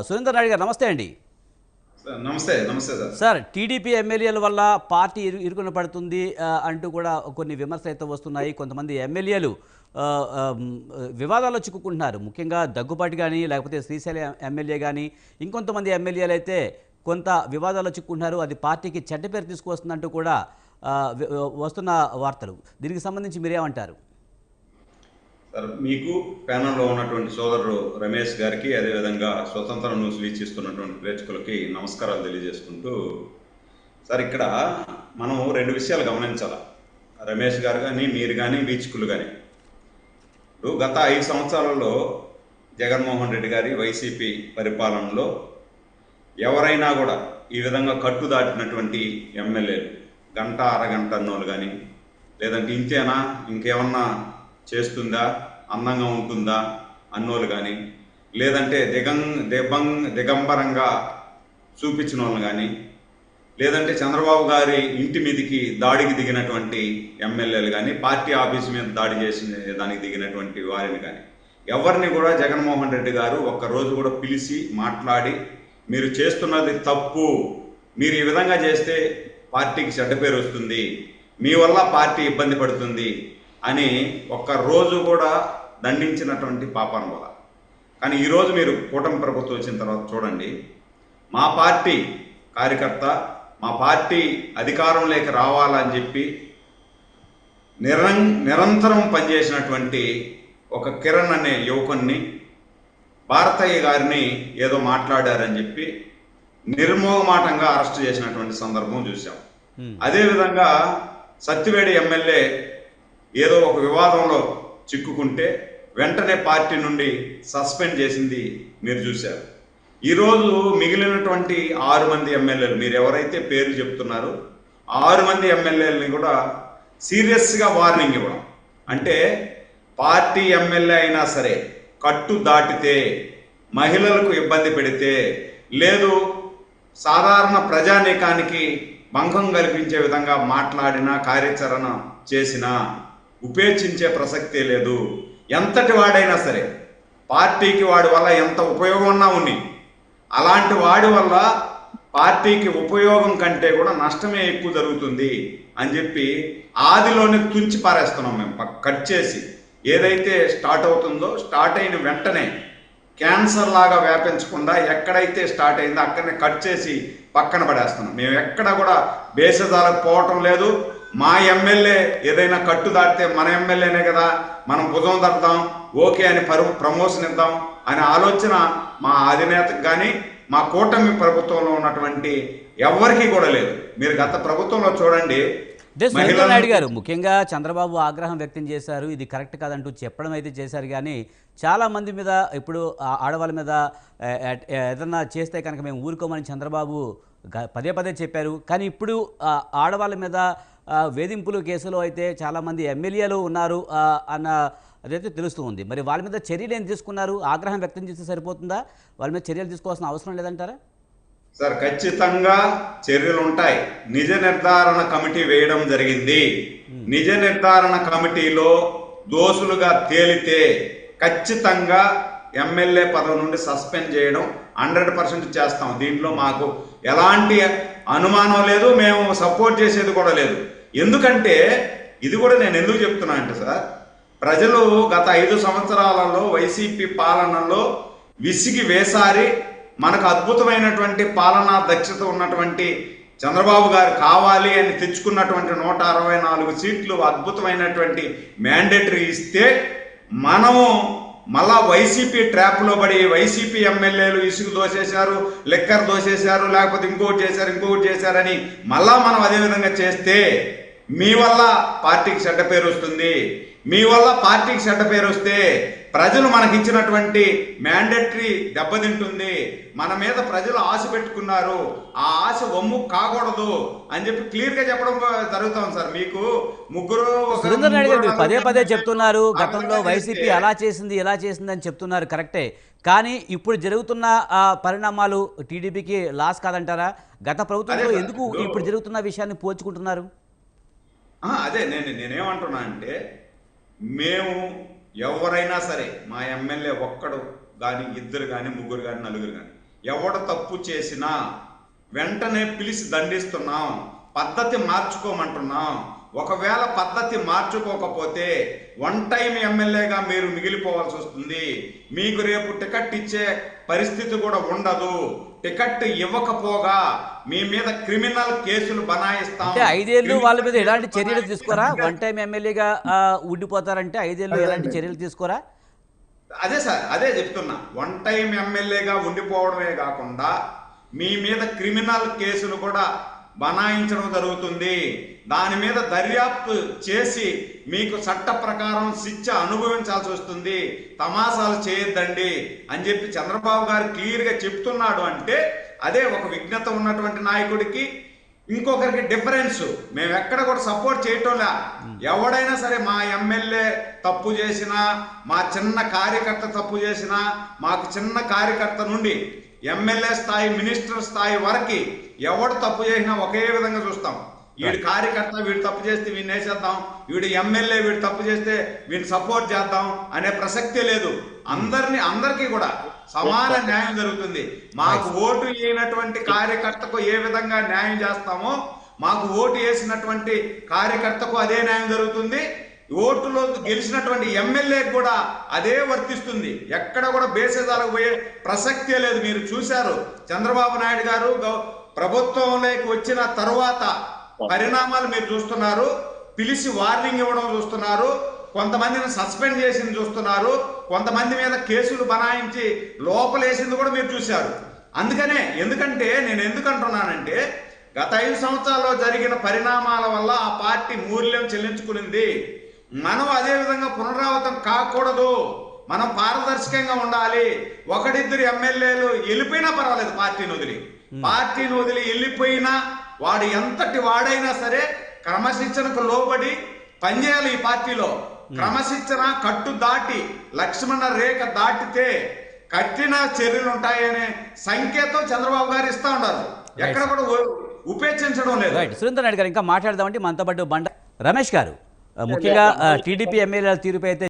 సురేందర్ నాయుడు గారు నమస్తే అండి. నమస్తే నమస్తే సార్. సార్ టీడీపీ ఎమ్మెల్యేల వల్ల పార్టీ ఇరుకున పడుతుంది అంటూ కూడా కొన్ని విమర్శలు అయితే వస్తున్నాయి. కొంతమంది ఎమ్మెల్యేలు వివాదాల్లో చిక్కుకుంటున్నారు. ముఖ్యంగా దగ్గుబాటి కానీ లేకపోతే శ్రీశైలం ఎమ్మెల్యే కానీ ఇంకొంతమంది ఎమ్మెల్యేలు అయితే కొంత వివాదాల్లో చిక్కుకుంటున్నారు. అది పార్టీకి చెడ్డ పేరు తీసుకువస్తుందంటూ కూడా వస్తున్న వార్తలు. దీనికి సంబంధించి మీరేమంటారు? సార్, మీకు ప్యానల్లో ఉన్నటువంటి సోదరుడు రమేష్ గారికి, అదేవిధంగా స్వతంత్ర న్యూస్ వీక్షిస్తున్నటువంటి ప్రేక్షకులకి నమస్కారాలు తెలియజేసుకుంటూ, సార్ ఇక్కడ మనం రెండు విషయాలు గమనించాలి. రమేష్ గారు కానీ మీరు కానీ వీక్షకులు కానీ, ఇప్పుడు గత 5 సంవత్సరాలలో జగన్మోహన్ రెడ్డి గారి వైసీపీ పరిపాలనలో ఎవరైనా కూడా ఈ విధంగా కట్టు దాటినటువంటి ఎమ్మెల్యేలు గంట అరగంట అన్నోళ్ళు కానీ, లేదంటే ఇంతేనా ఇంకేమన్నా చేస్తుందా, అందంగా ఉంటుందా అన్నోళ్ళు కానీ, లేదంటే దిగంబరంగా చూపించిన వాళ్ళు కానీ, లేదంటే చంద్రబాబు గారి ఇంటి మీదకి దాడికి దిగినటువంటి ఎమ్మెల్యేలు కానీ, పార్టీ ఆఫీస్ మీద దాడి చేసిన దానికి దిగినటువంటి వారిని కానీ, ఎవరిని కూడా జగన్మోహన్ రెడ్డి గారు ఒక్కరోజు కూడా పిలిచి మాట్లాడి మీరు చేస్తున్నది తప్పు, మీరు ఈ విధంగా చేస్తే పార్టీకి చెడ్డ పేరు వస్తుంది, మీ వల్ల పార్టీ ఇబ్బంది పడుతుంది అని ఒక్కరోజు కూడా దండించినటువంటి పాపాన వల్ల. కానీ ఈరోజు మీరు కూటమి ప్రభుత్వం వచ్చిన తర్వాత చూడండి, మా పార్టీ కార్యకర్త మా పార్టీ అధికారంలోకి రావాలని చెప్పి నిరంతరం పనిచేసినటువంటి ఒక కిరణ్ అనే యువకుని భారతయ్య గారిని ఏదో మాట్లాడారని చెప్పి నిర్మోహమాటంగా అరెస్ట్ చేసినటువంటి సందర్భం చూసాం. అదేవిధంగా సత్తివేడి ఎమ్మెల్యే ఏదో ఒక వివాదంలో చిక్కుకుంటే వెంటనే పార్టీ నుండి సస్పెండ్ చేసింది మీరు చూశారు. ఈరోజు మిగిలినటువంటి 6 మంది ఎమ్మెల్యేలు, మీరు ఎవరైతే పేర్లు చెప్తున్నారో 6 మంది ఎమ్మెల్యేలని కూడా సీరియస్గా వార్నింగ్ ఇవ్వడం. అంటే పార్టీ ఎమ్మెల్యే అయినా సరే కట్టు దాటితే, మహిళలకు ఇబ్బంది పెడితే, లేదు సాధారణ ప్రజానీకానికి భంగం కల్పించే విధంగా మాట్లాడినా, కార్యాచరణ చేసినా ఉపేక్షించే ప్రసక్తే లేదు. ఎంతటి వాడైనా సరే, పార్టీకి వాడి వల్ల ఎంత ఉపయోగం ఉన్నా ఉన్ని, అలాంటి వాడి వల్ల పార్టీకి ఉపయోగం కంటే కూడా నష్టమే ఎక్కువ జరుగుతుంది అని చెప్పి ఆదిలోనే తుంచి పారేస్తున్నాం మేము. కట్ చేసి ఏదైతే స్టార్ట్ అవుతుందో స్టార్ట్ అయిన వెంటనే క్యాన్సర్ లాగా వ్యాపించకుండా ఎక్కడైతే స్టార్ట్ అయిందో అక్కడనే కట్ చేసి పక్కన పడేస్తున్నాం. మేము ఎక్కడ కూడా బేసజాలకు పోవటం లేదు. మా ఎమ్మెల్యే ఏదైనా కట్టు దాటితే మన ఎమ్మెల్యేనే కదా, మనం భుజం తడతాం, ఓకే అని ప్రమోషన్ ఇద్దాం అనే ఆలోచన మా అధినేతకు కానీ మా కూటమి ప్రభుత్వంలో ఉన్నటువంటి ఎవరికి కూడా లేదు. మీరు గత ప్రభుత్వంలో చూడండి, సురేంద్ర నాయుడు గారు ముఖ్యంగా చంద్రబాబు ఆగ్రహం వ్యక్తం చేశారు. ఇది కరెక్ట్ కాదంటూ చెప్పడం అయితే చేశారు, కానీ చాలామంది మీద ఇప్పుడు ఆడవాళ్ళ మీద ఏదన్నా చేస్తే కనుక మేము ఊరుకోమని చంద్రబాబు పదే పదే చెప్పారు. కానీ ఇప్పుడు ఆడవాళ్ళ మీద వేధింపులు కేసులో అయితే చాలామంది ఎమ్మెల్యేలు ఉన్నారు అన్న అదైతే తెలుస్తూ ఉంది. మరి వాళ్ళ మీద చర్యలు ఏం తీసుకున్నారు? ఆగ్రహం వ్యక్తం చేస్తే సరిపోతుందా? వాళ్ళ మీద చర్యలు తీసుకోవాల్సిన అవసరం లేదంటారా? సార్, ఖచ్చితంగా చర్యలు ఉంటాయి. నిజ నిర్ధారణ కమిటీ వేయడం జరిగింది. నిజ నిర్ధారణ కమిటీలో దోషులుగా తేలితే ఖచ్చితంగా ఎమ్మెల్యే పదవి నుండి సస్పెండ్ చేయడం 100% చేస్తాం. దీంట్లో మాకు ఎలాంటి అనుమానం లేదు, మేము సపోర్ట్ చేసేది కూడా లేదు. ఎందుకంటే ఇది కూడా నేను ఎందుకు చెప్తున్నా అంటే సార్, ప్రజలు గత 5 సంవత్సరాలలో వైసీపీ పాలనలో విసిగి వేసారి మనకు అద్భుతమైనటువంటి పాలనా దక్షత ఉన్నటువంటి చంద్రబాబు గారు కావాలి అని తెచ్చుకున్నటువంటి 164 సీట్లు అద్భుతమైనటువంటి మ్యాండేటరీ ఇస్తే మనము మళ్ళా వైసీపీ ట్రాప్లో పడి వైసీపీ ఎమ్మెల్యేలు ఇసుగు దోసేశారు, లెక్కర్ దోసేశారు, లేకపోతే ఇంకొకటి చేశారని మళ్ళా మనం అదేవిధంగా చేస్తే మీ వల్ల పార్టీకి చెడ్డ పేరు వస్తుంది. మీ వల్ల పార్టీకి చెడ్డ పేరు వస్తే ప్రజలు మనకి ఇచ్చినటువంటి మ్యాండేటరీ దెబ్బతింటుంది. మన మీద ప్రజలు ఆశ పెట్టుకున్నారు, ఆ ఆశ వమ్ము కాకూడదు అని చెప్పి క్లియర్గా చెప్పడం జరుగుతాం సార్. మీకు ముగ్గురు సురేంద్ర నాయుడు గారు పదే పదే చెప్తున్నారు, గతంలో వైసీపీ అలా చేసింది ఇలా చేసింది అని చెప్తున్నారు, కరెక్టే. కానీ ఇప్పుడు జరుగుతున్న పరిణామాలు టీడీపీకి లాస్ కాదంటారా? గత ప్రభుత్వంలో ఎందుకు ఇప్పుడు జరుగుతున్న విషయాన్ని పోల్చుకుంటున్నారు? అదే నేనేమంటున్నా అంటే, మేము ఎవరైనా సరే మా ఎమ్మెల్యే ఒక్కడు కానీ ఇద్దరు కానీ ముగ్గురు కానీ నలుగురు కానీ ఎవడ తప్పు చేసినా వెంటనే పిలిచి దండిస్తున్నాం, పద్ధతి మార్చుకోమంటున్నాం. ఒకవేళ పద్ధతి మార్చుకోకపోతే వన్ టైం ఎమ్మెల్యేగా మీరు మిగిలిపోవాల్సి వస్తుంది. మీకు రేపు టికెట్ ఇచ్చే పరిస్థితి కూడా ఉండదు. టికెట్ ఇవ్వకపోగా మీ మీద క్రిమినల్ కేసులు బనాయిస్తాం. 5 ఏళ్ళు వాళ్ళ మీద ఎలాంటి చర్యలు తీసుకోరా? వన్ టైం ఎమ్మెల్యేగా ఉండిపోతారంటే 5 ఏళ్ళు ఎలాంటి చర్యలు తీసుకోరా? అదే సార్, అదే చెప్తున్నా. వన్ టైం ఎమ్మెల్యేగా ఉండిపోవడమే కాకుండా మీ మీద క్రిమినల్ కేసులు కూడా బనాయించడం జరుగుతుంది. దాని మీద దర్యాప్తు చేసి మీకు చట్ట ప్రకారం శిక్ష అనుభవించాల్సి వస్తుంది. తమాసాలు చేయొద్దండి అని చెప్పి చంద్రబాబు గారు క్లియర్గా చెప్తున్నాడు. అంటే అదే ఒక విజ్ఞత ఉన్నటువంటి నాయకుడికి ఇంకొకరికి డిఫరెన్స్. మేము ఎక్కడ కూడా సపోర్ట్ చేయటంలా. ఎవడైనా సరే మా ఎమ్మెల్యే తప్పు చేసినా, మా చిన్న కార్యకర్త తప్పు చేసినా, మాకు చిన్న కార్యకర్త నుండి ఎమ్మెల్యే స్థాయి మినిస్టర్ స్థాయి వరకు ఎవడు తప్పు చేసినా ఒకే విధంగా చూస్తాం. వీడి కార్యకర్త వీడు తప్పు చేస్తే వీడిని వేసేద్దాం, వీడు ఎమ్మెల్యే వీడు తప్పు చేస్తే వీడిని సపోర్ట్ చేద్దాం అనే ప్రసక్తే లేదు. అందరికీ కూడా సమాన న్యాయం జరుగుతుంది. మాకు ఓటు వేయనటువంటి కార్యకర్తకు ఏ విధంగా న్యాయం చేస్తామో మాకు ఓటు వేసినటువంటి కార్యకర్తకు అదే న్యాయం జరుగుతుంది. ఓటులో గెలిచినటువంటి ఎమ్మెల్యేకి కూడా అదే వర్తిస్తుంది. ఎక్కడ కూడా బేసేదాలకు పోయే ప్రసక్తే లేదు. మీరు చూశారు, చంద్రబాబు నాయుడు గారు ప్రభుత్వంలోకి వచ్చిన తరువాత పరిణామాలు మీరు చూస్తున్నారు. పిలిచి వార్నింగ్ ఇవ్వడం చూస్తున్నారు, కొంతమందిని సస్పెండ్ చేసింది చూస్తున్నారు, కొంతమంది మీద కేసులు బనాయించి లోపలేసింది కూడా మీరు చూశారు. ఎందుకంటే నేను ఎందుకంటున్నానంటే గత 5 సంవత్సరాల్లో జరిగిన పరిణామాల వల్ల ఆ పార్టీ మూల్యం చెల్లించుకునింది. మనం అదే విధంగా పునరావృతం కాకూడదు. మనం పారదర్శకంగా ఉండాలి. ఒకడిద్దరు ఎమ్మెల్యేలు వెళ్ళిపోయినా పర్వాలేదు, పార్టీని వదిలి వెళ్ళిపోయినా వాడు ఎంతటి వాడైనా సరే క్రమశిక్షణకు లోబడి పనిచేయాలి. ఈ పార్టీలో క్రమశిక్షణ కట్టు దాటి లక్ష్మణ రేఖ దాటితే కఠిన చర్యలు ఉంటాయనే సంకేతం చంద్రబాబు గారు ఇస్తా ఉన్నారు. ఎక్కడ కూడా ఉపేక్షించడం లేదు. సురేంద్ర నాయుడు గారు ఇంకా మాట్లాడదామంటే మనతో పాటు బండ రమేష్ గారు ముఖ్యంగా టీడీపీ ఎమ్మెల్యేల తీరుపై అయితే